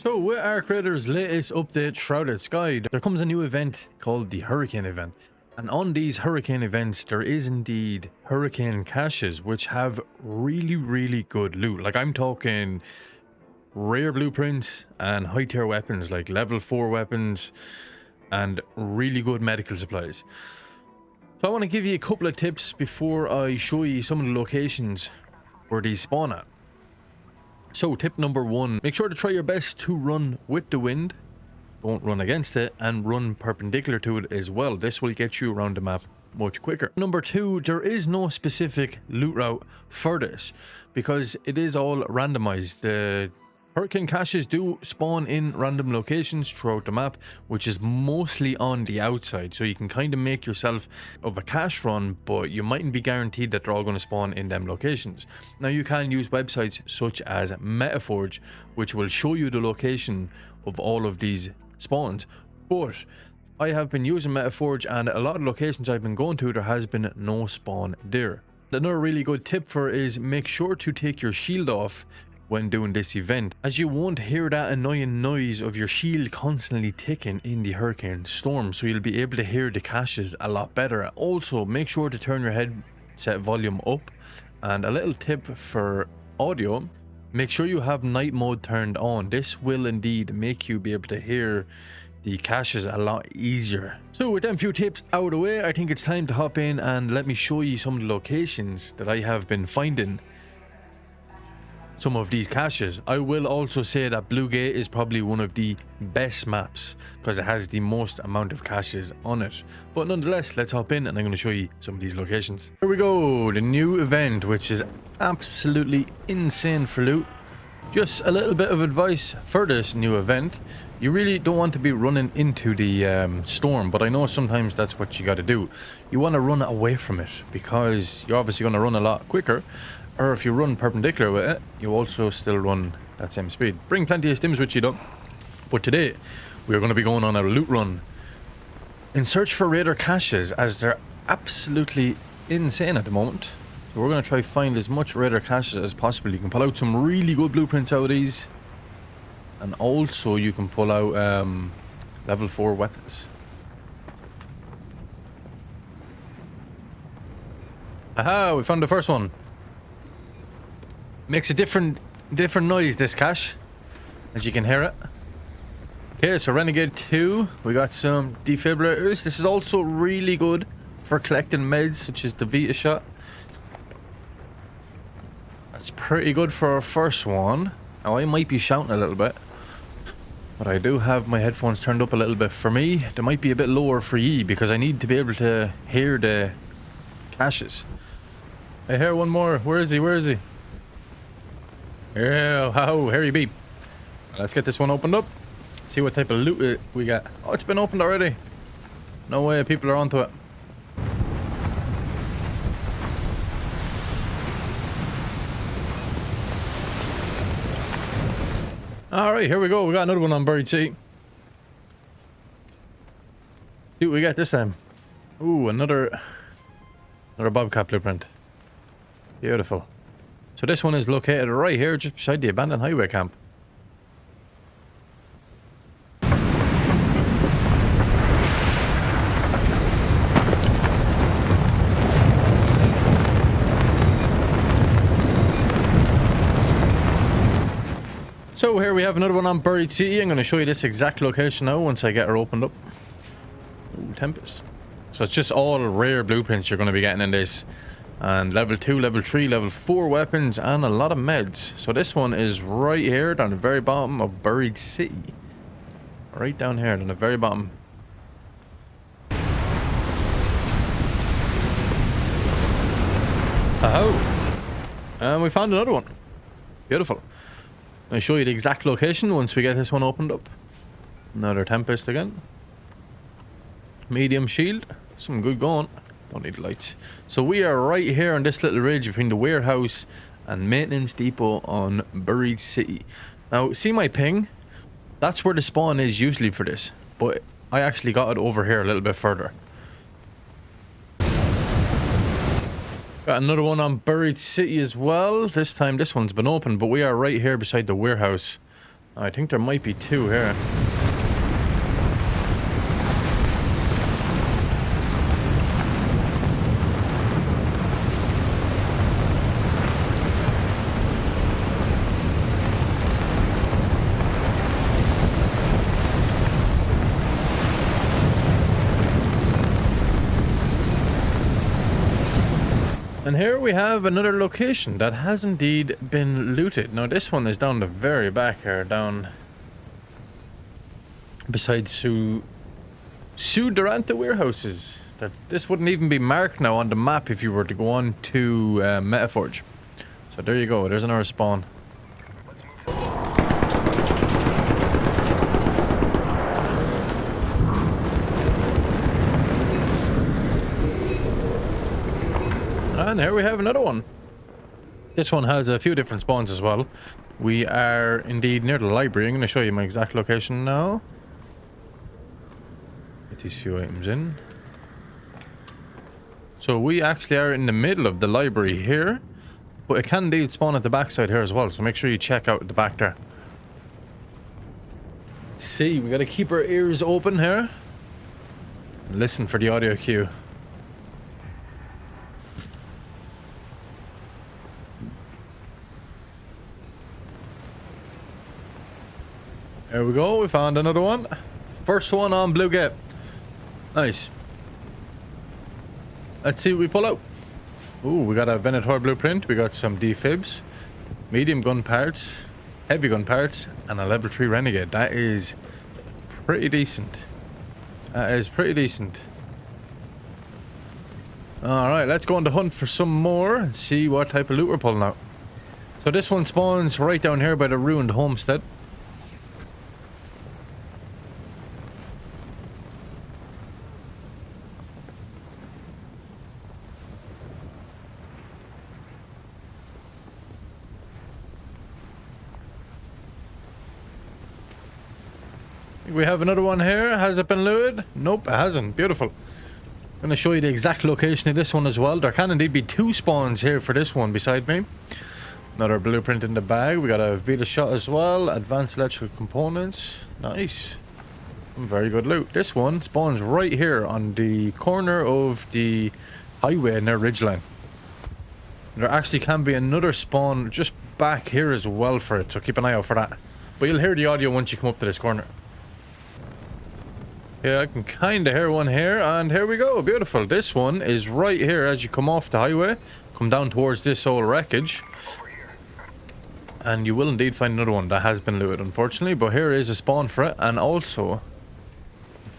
So with our creator's latest update, Shrouded Sky, there comes a new event called the Hurricane event. And on these Hurricane events, there is indeed Hurricane caches, which have really good loot. Like, I'm talking rare blueprints and high tier weapons, like level 4 weapons and really good medical supplies. So I want to give you a couple of tips before I show you some of the locations where these spawn at. So tip number 1, make sure to try your best to run with the wind, don't run against it, and run perpendicular to it as well. This will get you around the map much quicker. Number 2, there is no specific loot route for this because it is all randomized. The Hurricane caches do spawn in random locations throughout the map, which is mostly on the outside, so you can kind of make yourself of a cache run, but you mightn't be guaranteed that they're all going to spawn in them locations. Now you can use websites such as Metaforge, which will show you the location of all of these spawns, but I have been using Metaforge, and a lot of locations I've been going to, there has been no spawn there. Another really good tip for is make sure to take your shield off when doing this event, as you won't hear that annoying noise of your shield constantly ticking in the hurricane storm, so you'll be able to hear the caches a lot better. Also, make sure to turn your headset volume up, and a little tip for audio, make sure you have night mode turned on. This will indeed make you be able to hear the caches a lot easier. So with them few tips out of the way, I think it's time to hop in and let me show you some of the locations that I have been finding some of these caches. I will also say that Blue Gate is probably one of the best maps because it has the most amount of caches on it. But nonetheless, let's hop in and I'm going to show you some of these locations. Here we go, the new event, which is absolutely insane for loot. Just a little bit of advice for this new event. You really don't want to be running into the storm, but I know sometimes that's what you got to do. You want to run away from it because you're obviously going to run a lot quicker. Or if you run perpendicular with it, you also still run that same speed. Bring plenty of stims with you though. But today, we're going to be going on a loot run in search for raider caches, as they're absolutely insane at the moment. So we're going to try find as much raider caches as possible. You can pull out some really good blueprints out of these. And also you can pull out level 4 weapons. Aha, we found the first one. Makes a different noise, this cache, as you can hear it. Okay, so Renegade 2, we got some defibrillators. This is also really good for collecting meds such as the Vita shot. That's pretty good for our first one. Now I might be shouting a little bit, but I do have my headphones turned up a little bit. For me, they might be a bit lower for ye because I need to be able to hear the caches. I hear one more. Where is he? Where is he? Yeah, how here you be. Let's get this one opened up. See what type of loot we got. Oh, it's been opened already. No way, people are onto it. Alright, here we go. We got another one on Buried City. See what we got this time. Ooh, another Bobcat blueprint. Beautiful. So this one is located right here, just beside the abandoned highway camp. So here we have another one on Buried City. I'm going to show you this exact location now once I get her opened up. Ooh, Tempest. So it's just all rare blueprints you're going to be getting in this. And level 2, level 3, level 4 weapons, and a lot of meds. So this one is right here down the very bottom of Buried City. Right down here down the very bottom. Oh, and we found another one. Beautiful. I'll show you the exact location once we get this one opened up. Another Tempest again. Medium shield. Some good going. Don't need lights. So we are right here on this little ridge between the warehouse and maintenance depot on Buried City. Now, see my ping? That's where the spawn is usually for this, but I actually got it over here a little bit further. Got another one on Buried City as well. This time this one's been open, but we are right here beside the warehouse I think there might be two here. And here we have another location that has indeed been looted. Now this one is down the very back here, down beside Sue Durante warehouses. This wouldn't even be marked now on the map if you were to go on to Metaforge. So there you go, there's another spawn. And here we have another one. This one has a few different spawns as well. We are indeed near the library. I'm going to show you my exact location now. Get these few items in. So we actually are in the middle of the library here, but it can indeed spawn at the backside here as well, so make sure you check out the back there. Let's see, we got to keep our ears open here and listen for the audio cue. There we go, we found another one. First one on Blue Gate. Nice. Let's see what we pull out. Ooh, we got a Venator blueprint, we got some defibs, medium gun parts, heavy gun parts, and a level 3 Renegade. That is pretty decent. That is pretty decent. Alright, let's go on the hunt for some more and see what type of loot we're pulling out. So this one spawns right down here by the ruined homestead. We have another one here. Has it been looted? Nope, it hasn't. Beautiful. I'm going to show you the exact location of this one as well. There can indeed be two spawns here for this one beside me. Another blueprint in the bag. We got a Vita shot as well. Advanced electrical components. Nice. Very good loot. This one spawns right here on the corner of the highway near Ridgeline. There actually can be another spawn just back here as well for it, so keep an eye out for that. But you'll hear the audio once you come up to this corner. Yeah, I can kind of hear one here, and here we go. Beautiful. This one is right here as you come off the highway. Come down towards this old wreckage. And you will indeed find another one that has been looted, unfortunately. But here is a spawn for it, and also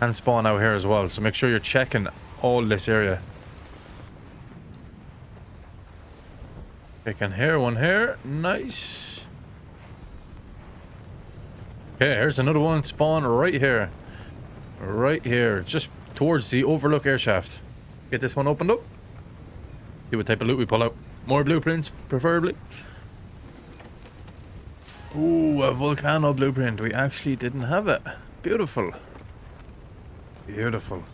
can spawn out here as well. So make sure you're checking all this area. I can hear one here. Nice. Okay, here's another one spawn right here. Right here, just towards the overlook airshaft. Get this one opened up. See what type of loot we pull out. More blueprints, preferably. Ooh, a volcano blueprint. We actually didn't have it. Beautiful. Beautiful.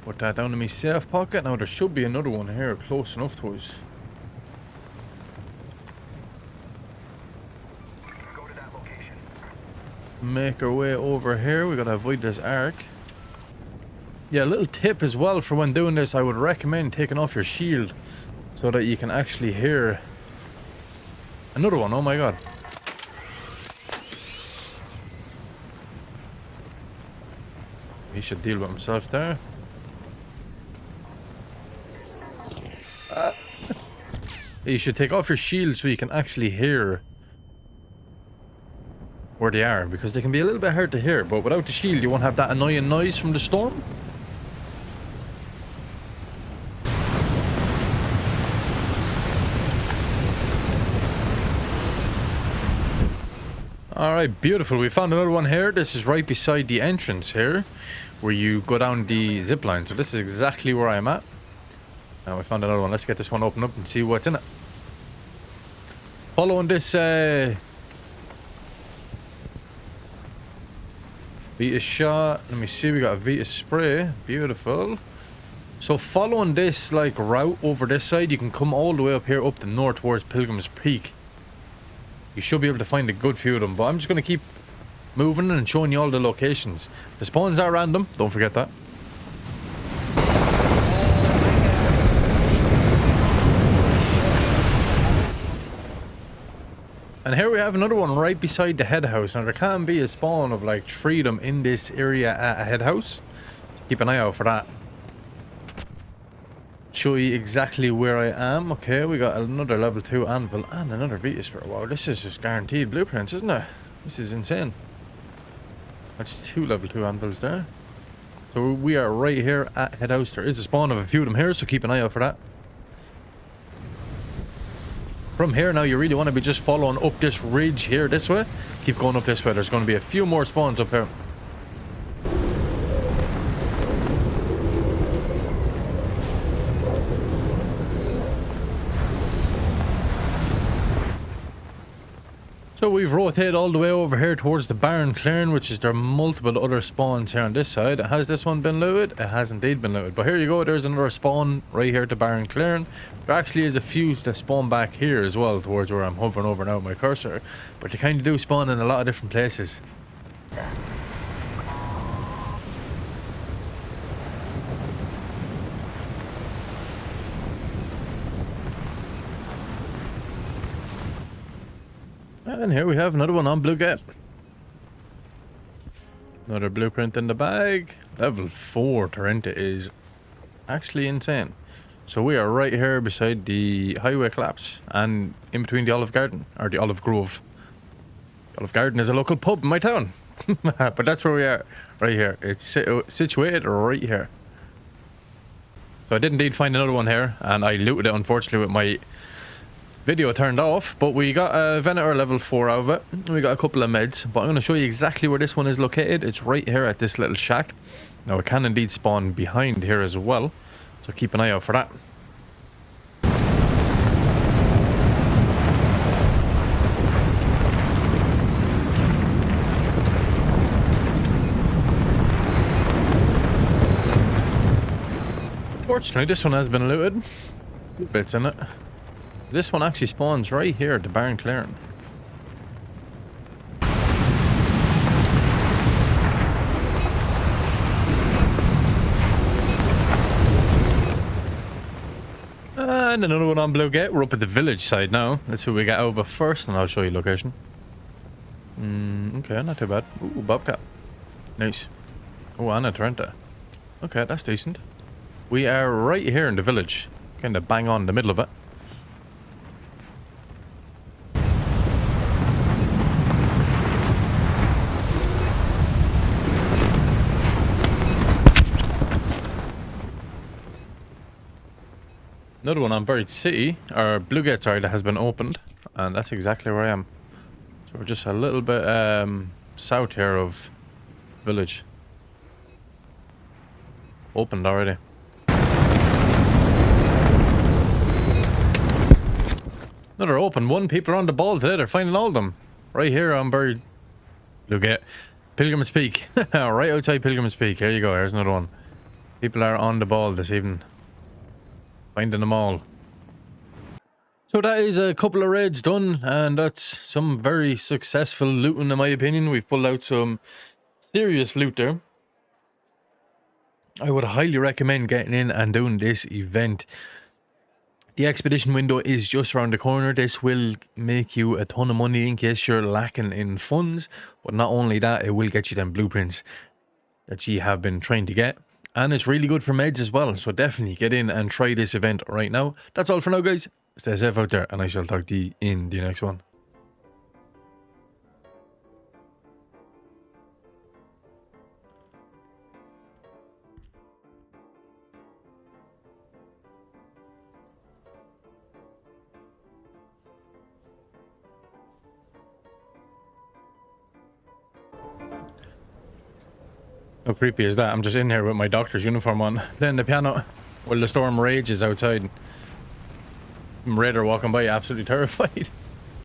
Put that down in my safe pocket. Now there should be another one here close enough to us. Make our way over here. We gotta avoid this arc. Yeah, a little tip as well for when doing this, I would recommend taking off your shield so that you can actually hear another one. Oh my god. He should deal with himself there. You should take off your shield so you can actually hear where they are, because they can be a little bit hard to hear, but without the shield you won't have that annoying noise from the storm. Alright, beautiful. We found another one here. This is right beside the entrance here, where you go down the zip line. So this is exactly where I am at. Now we found another one. Let's get this one opened up and see what's in it. Following this Vita shot. Let me see, we got a Vita spray. Beautiful. So following this like route over this side, you can come all the way up here up the north towards Pilgrim's Peak. you should be able to find a good few of them. But I'm just going to keep moving and showing you all the locations. The spawns are random, don't forget that. And here we have another one right beside the head house. Now there can be a spawn of like 3 of them in this area at a head house. Keep an eye out for that. Show you exactly where I am. Okay, we got another level 2 anvil and another Vita Spirit. Wow, this is just guaranteed blueprints, isn't it? This is insane. That's 2 level 2 anvils there. So we are right here at head house. There is a spawn of a few of them here, so keep an eye out for that. From here now, you really want to be just following up this ridge here this way. Keep going up this way. There's going to be a few more spawns up here. So we've rotated all the way over here towards the Barren Clearing, which is there are multiple other spawns here on this side. Has this one been looted? It has indeed been looted. But here you go, there's another spawn right here to Barren Clearing. There actually is a few that spawn back here as well, towards where I'm hovering over now with my cursor. But they kind of do spawn in a lot of different places. And here we have another one on Blue Gate. Another blueprint in the bag. Level 4 Torrenta is actually insane. So we are right here beside the highway collapse and in between the Olive Garden, or the Olive Grove. Olive Garden is a local pub in my town. But that's where we are, right here. It's situated right here. So I did indeed find another one here, and I looted it unfortunately with my video turned off, but we got a Venator level 4 out of it. We got a couple of meds, but I'm going to show you exactly where this one is located. It's right here at this little shack. Now it can indeed spawn behind here as well, so keep an eye out for that. Fortunately, this one has been looted. Good bits in it. This one actually spawns right here at the Barren Clearing. And another one on Blue Gate. We're up at the village side now. That's who we get over first, and I'll show you location. Okay, not too bad. Ooh, Bobcat. Nice. Oh, and a Torrenta. Okay, that's decent. We are right here in the village. Kind of bang on in the middle of it. Another one on Buried City, or Blue Gate, sorry, that has been opened, and that's exactly where I am. So we're just a little bit south here of village. Opened already. Another open one. People are on the ball today. They're finding all of them. Right here on Buried Blue Gate. Pilgrim's Peak. Right outside Pilgrim's Peak. Here you go. Here's another one. People are on the ball this evening. Finding them all. So that is a couple of raids done, and that's some very successful looting in my opinion. We've pulled out some serious loot there. I would highly recommend getting in and doing this event. The expedition window is just around the corner. This will make you a ton of money in case you're lacking in funds. But not only that, it will get you them blueprints that you have been trying to get. And it's really good for meds as well. So definitely get in and try this event right now. That's all for now, guys. Stay safe out there, and I shall talk to you in the next one. How creepy is that? I'm just in here with my doctor's uniform on, playing the piano while the storm rages outside. Raider walking by, absolutely terrified.